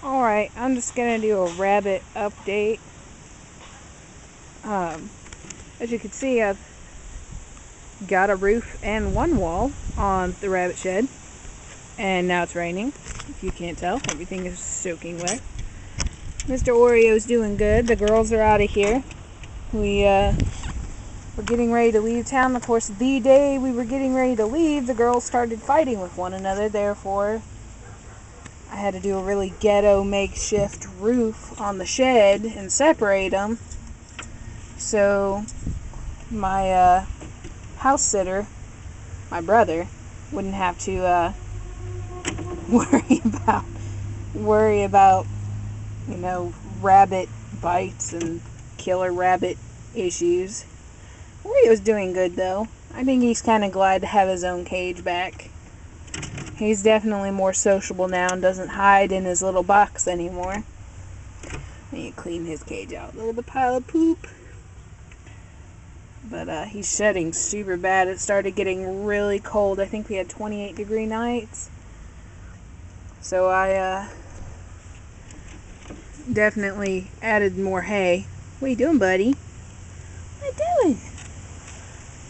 Alright, I'm just gonna do a rabbit update. As you can see, I've got a roof and one wall on the rabbit shed. And now it's raining. If you can't tell, everything is soaking wet. Mr. Oreo's doing good. The girls are out of here. We're getting ready to leave town. Of course, the day we were getting ready to leave, the girls started fighting with one another. Therefore, I had to do a really ghetto makeshift roof on the shed and separate them. So, my house sitter, my brother, wouldn't have to worry about, you know, rabbit bites and killer rabbit issues. Oreo's doing good though. I think he's kind of glad to have his own cage back. He's definitely more sociable now and doesn't hide in his little box anymore. I need to clean his cage out. Look at the pile of poop. But he's shedding super bad. It started getting really cold. I think we had 28-degree nights. So I definitely added more hay. What are you doing, buddy? What are you doing?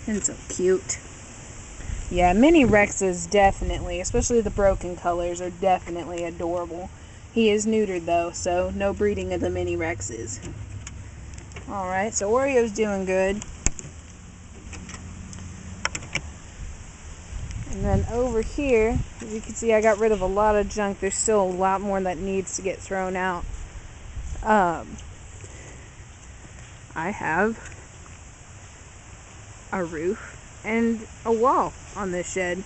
And so cute. Yeah, mini Rexes definitely, especially the broken colors, are definitely adorable. He is neutered though, so no breeding of the mini Rexes. Alright, so Oreo's doing good. And then over here, as you can see, I got rid of a lot of junk. There's still a lot more that needs to get thrown out. I have a roof and a wall on this shed,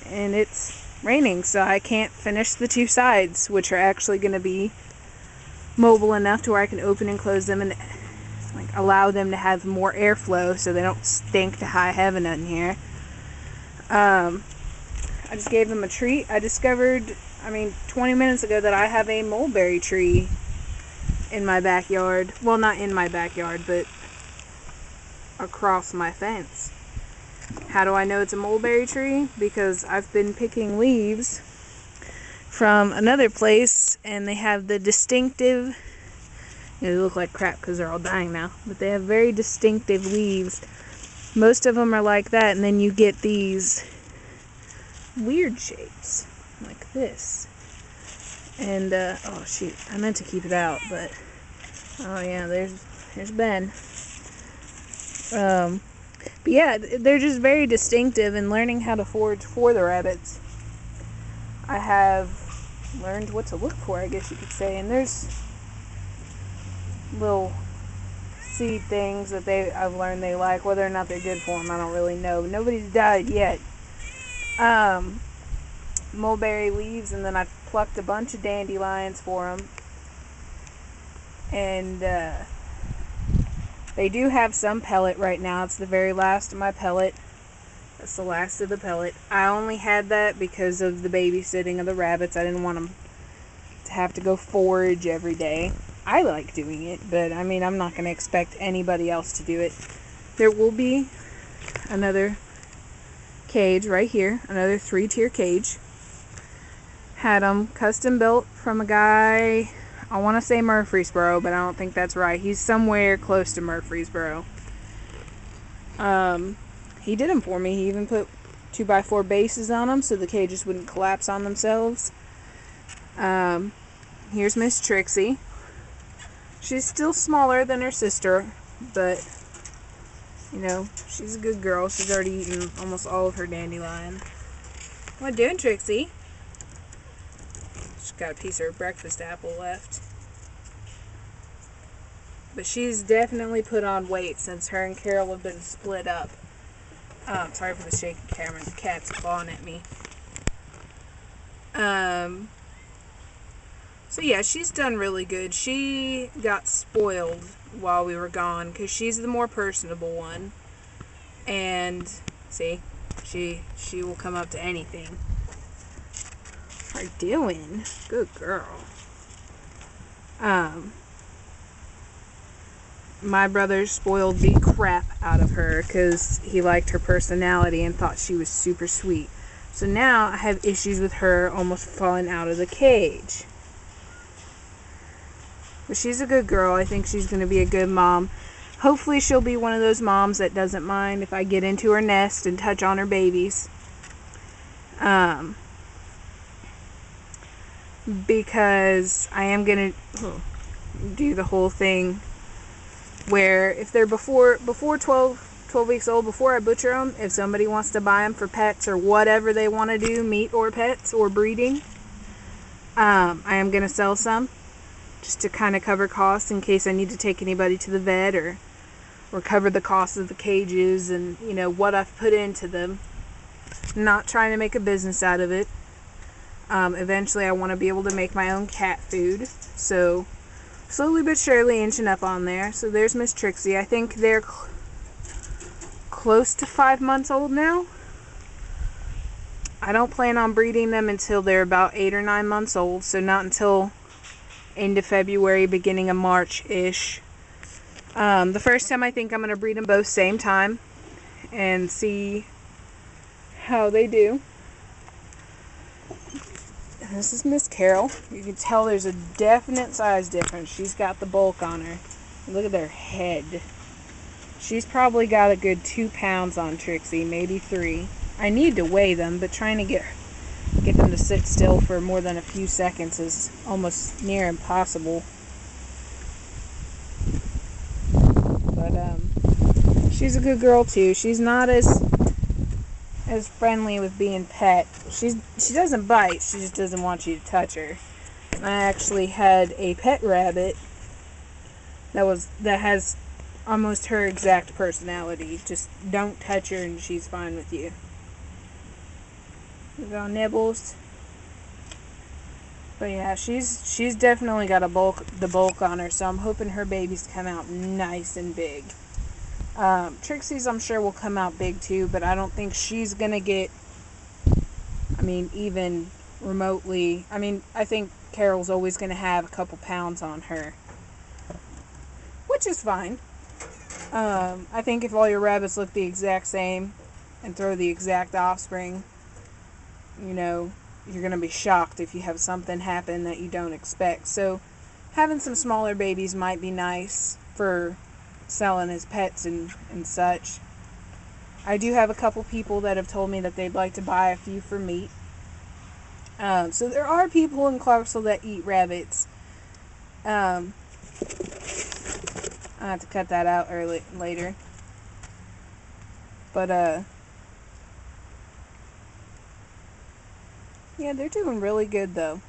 and it's raining, so I can't finish the two sides, which are actually going to be mobile enough to where I can open and close them and allow them to have more airflow so they don't stink to high heaven in here. I just gave them a treat. I discovered, 20 minutes ago that I have a mulberry tree in my backyard. Well, not in my backyard, but across my fence. How do I know it's a mulberry tree? Because I've been picking leaves from another place, and they have the distinctive, they look like crap because they're all dying now, but they have very distinctive leaves. Most of them are like that, and then you get these weird shapes like this. And oh shoot, I meant to keep it out, but oh yeah, there's Ben. But yeah, they're just very distinctive, and learning how to forage for the rabbits, I have learned what to look for, I guess you could say. And there's little seed things that I've learned they like. Whether or not they're good for them, I don't really know. Nobody's died yet. Mulberry leaves, and then I plucked a bunch of dandelions for them. And they do have some pellet right now. It's the very last of my pellet. That's the last of the pellet. I only had that because of the babysitting of the rabbits. I didn't want them to have to go forage every day. I like doing it, but I'm not going to expect anybody else to do it. There will be another cage right here, another 3-tier cage. Had them custom built from a guy, I want to say Murfreesboro, but I don't think that's right. He's somewhere close to Murfreesboro. He did them for me. He even put 2x4 bases on them so the cages wouldn't collapse on themselves. Here's Miss Trixie. She's still smaller than her sister, but, she's a good girl. She's already eaten almost all of her dandelion. What doing, Trixie? She's got a piece of her breakfast apple left. But she's definitely put on weight since her and Carol have been split up. Sorry for the shaky camera. The cat's clawing at me. So yeah, she's done really good. She got spoiled while we were gone because she's the more personable one. And see, she will come up to anything. What are you doing? Good girl. My brother spoiled the crap out of her because he liked her personality and thought she was super sweet. So now I have issues with her almost falling out of the cage. But she's a good girl. I think she's going to be a good mom. Hopefully she'll be one of those moms that doesn't mind if I get into her nest and touch on her babies. Because I am going to do the whole thing where if they're before 12 weeks old, before I butcher them, if somebody wants to buy them for pets or whatever they want to do, meat or pets or breeding, I am going to sell some just to kind of cover costs in case I need to take anybody to the vet or cover the cost of the cages and, you know, what I've put into them. Not trying to make a business out of it. Eventually I want to be able to make my own cat food. So, slowly but surely inching up on there. So there's Miss Trixie. I think they're close to 5 months old now. I don't plan on breeding them until they're about 8 or 9 months old. So not until end of February, beginning of March-ish. The first time I think I'm going to breed them both same time and see how they do. And this is Miss Carol. You can tell there's a definite size difference. She's got the bulk on her. Look at their head. She's probably got a good 2 pounds on Trixie, maybe 3. I need to weigh them, but trying to get them to sit still for more than a few seconds is almost near impossible. But she's a good girl too. She's not as friendly with being pet. She doesn't bite. She just doesn't want you to touch her. I actually had a pet rabbit that has almost her exact personality. Just don't touch her and she's fine with you. We go Nibbles. But yeah, she's definitely got the bulk on her, so I'm hoping her babies come out nice and big. Trixie's I'm sure will come out big too, but I don't think she's gonna get, even remotely. I think Carol's always gonna have a couple pounds on her, which is fine. I think if all your rabbits look the exact same and throw the exact offspring, you know, you're gonna be shocked if you have something happen that you don't expect. So having some smaller babies might be nice for selling as pets and such. I do have a couple people that have told me that they'd like to buy a few for meat. So there are people in Clarksville that eat rabbits. I have to cut that out later. But yeah, they're doing really good though.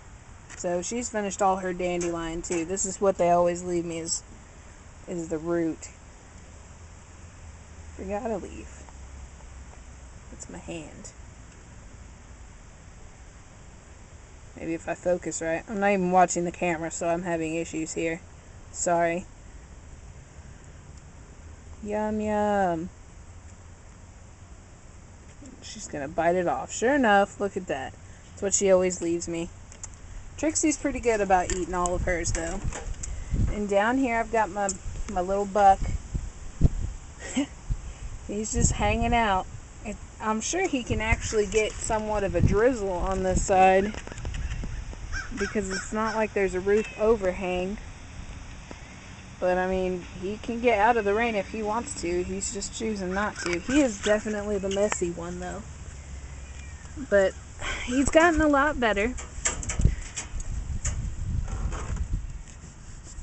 So she's finished all her dandelion too. This is what they always leave me is the root. Forgot a leaf. It's my hand. Maybe if I focus right. I'm not even watching the camera, so I'm having issues here. Sorry. Yum, yum. She's gonna bite it off. Sure enough, look at that. That's what she always leaves me. Trixie's pretty good about eating all of hers, though. And down here, I've got my little buck. He's just hanging out. I'm sure he can actually get somewhat of a drizzle on this side, because it's not like there's a roof overhang. But he can get out of the rain if he wants to. He's just choosing not to. He is definitely the messy one though. But he's gotten a lot better.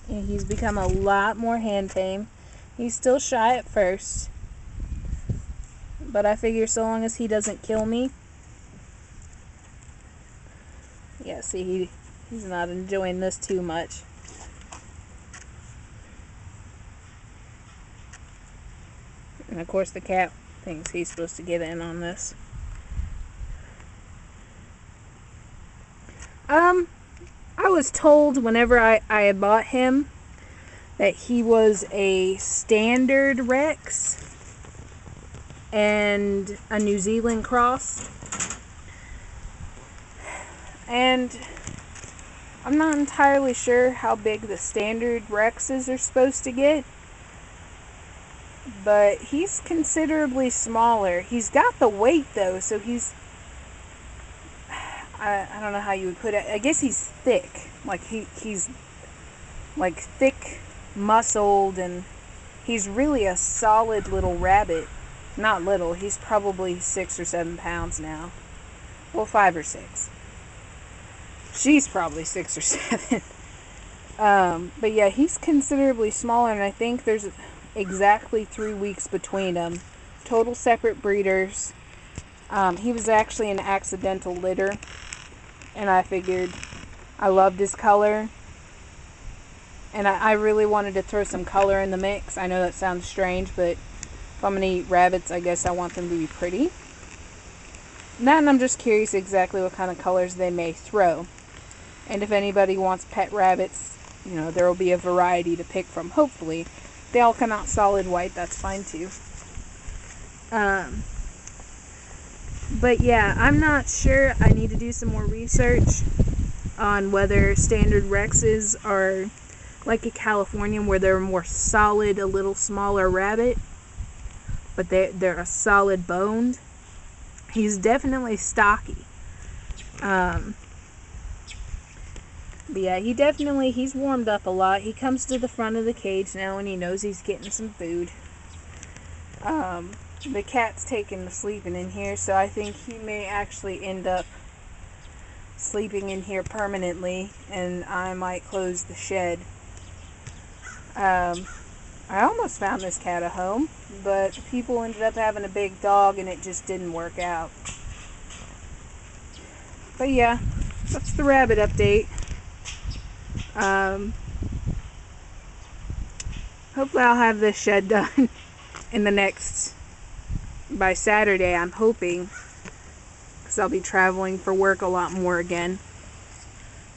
And he's become a lot more hand tame. He's still shy at first. But I figure so long as he doesn't kill me. Yeah, see, he's not enjoying this too much. And of course the cat thinks he's supposed to get in on this. I was told whenever I had bought him that he was a standard Rex and a New Zealand cross. And I'm not entirely sure how big the standard Rexes are supposed to get. But he's considerably smaller. He's got the weight though, so he's... I don't know how you would put it. I guess he's thick. Like he's like thick muscled, and he's really a solid little rabbit. Not little, he's probably 6 or 7 pounds now. Well, 5 or 6. She's probably 6 or 7. But yeah, he's considerably smaller, and I think there's exactly 3 weeks between them. Total separate breeders. He was actually an accidental litter, and I figured I loved his color, and I really wanted to throw some color in the mix. I know that sounds strange, but if I'm going to eat rabbits, I guess I want them to be pretty. And I'm just curious exactly what kind of colors they may throw. And if anybody wants pet rabbits, you know, there will be a variety to pick from, hopefully. If they all come out solid white, that's fine too. But yeah, I'm not sure. I need to do some more research on whether standard Rexes are like a Californian, where they're more solid, a little smaller rabbit, but they're a solid boned. He's definitely stocky. But yeah, he's warmed up a lot. He comes to the front of the cage now when he knows he's getting some food. The cat's taken to sleeping in here, so I think he may actually end up sleeping in here permanently, and I might close the shed. I almost found this cat a home, but people ended up having a big dog and it just didn't work out. But yeah, that's the rabbit update. Hopefully I'll have this shed done in the next, by Saturday, I'm hoping, because I'll be traveling for work a lot more again.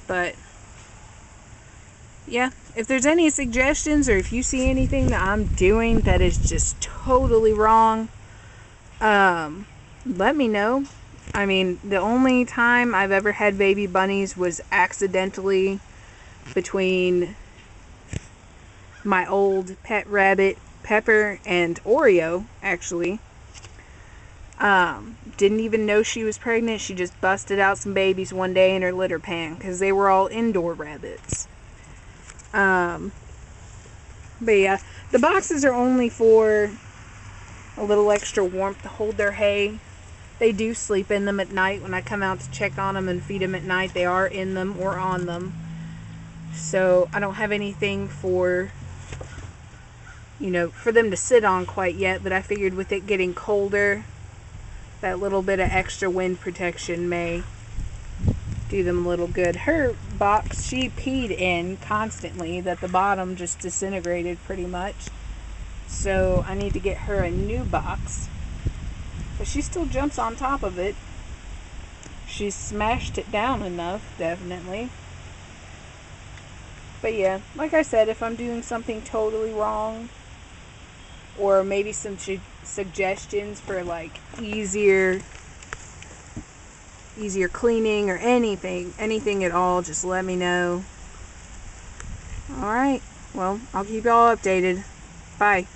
But yeah, if there's any suggestions, or if you see anything that I'm doing that is just totally wrong, let me know. I mean, the only time I've ever had baby bunnies was accidentally between my old pet rabbit Pepper and Oreo, actually. Didn't even know she was pregnant. She just busted out some babies one day in her litter pan, because they were all indoor rabbits. But yeah, the boxes are only for a little extra warmth to hold their hay. They do sleep in them at night. When I come out to check on them and feed them at night, they are in them or on them. So I don't have anything for, you know, for them to sit on quite yet, but I figured with it getting colder, that little bit of extra wind protection may do them a little good. Her box, she peed in constantly, that the bottom just disintegrated pretty much. So I need to get her a new box. But she still jumps on top of it. She's smashed it down enough, definitely. But yeah, like I said, if I'm doing something totally wrong, or maybe some suggestions for like easier cleaning or anything at all, just let me know. Alright, well, I'll keep y'all updated. Bye.